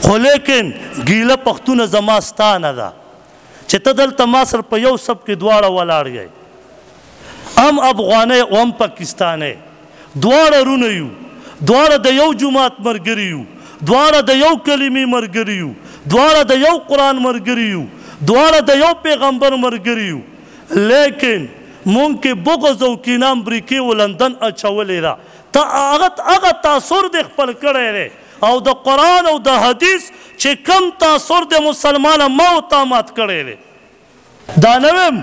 خو لیکن ګیله پښتونه زما ستا نه ده چې ته دلته ما سره په یو سب کې دواړه ولاړ یې هم افغانۍ او هم پاکستانۍ دواړه رونه یو دواړه د یو جماعت ملګري یو دواړه د یو کلمې ملګري یو دواړه د یو قرآن ملګري یو دواړه د یو پیغمبر ملګري یو لیکن مونږ کې بغض او کینه امریکې و لندن اچولې ده ته هغه تاثر دې خپل کړی دی او د قرآن او د حدیث چې کم تاثر د مسلمانه ما او تا مات کړی دی دا نه ویم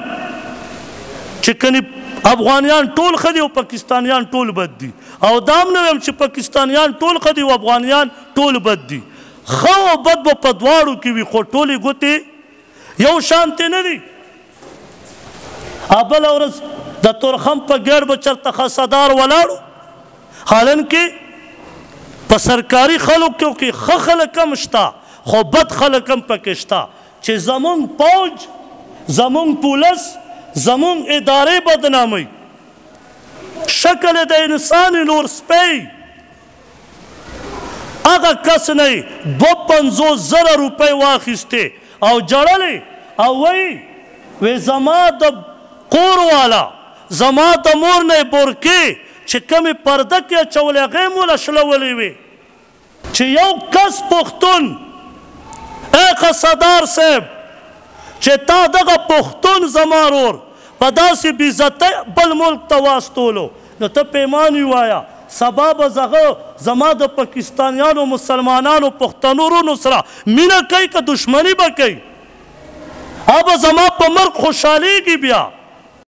چې کنې افغانیان ټول ښه دي او پاکستانیان ټول بد دي او دا هم نه ویم چې پاکستانیان ټول ښه دي او افغانیان ټول بد دي ښه او بد به په دواړو کې وي خو ټولې ګوتې یو شانتې نه دي بله ورځ د تورخم په ګیټ به چېرته خاصدار ولاړو حالن کې په سرکاري خلکو کې ښه خلک هم شته خو بد خلک هم پکې شته چې زمونږ پوج زمونږ پولیس زمونږ ادارې بدناموي شکل د انسان نور سپی هغه کس نه 52,000 روپۍ واخیستې او جړلې او وایي زما د کور والا زما د مور نه بورکې چې کمې پرده کې اچولې هغې مو له شلولې وې چې یو کس پښتون ای قصدار صاحب چې تا دغه پښتون زما ورور په داسې بېعزتۍ بل ملک ته واستولو نو ته پیمان ووایه سبا به زما د پاکستانیانو مسلمانانو پښتنو ورونو سره مینه کوي که دشمني به کوي هغه به زما په مرګ خوشحالیږي بیا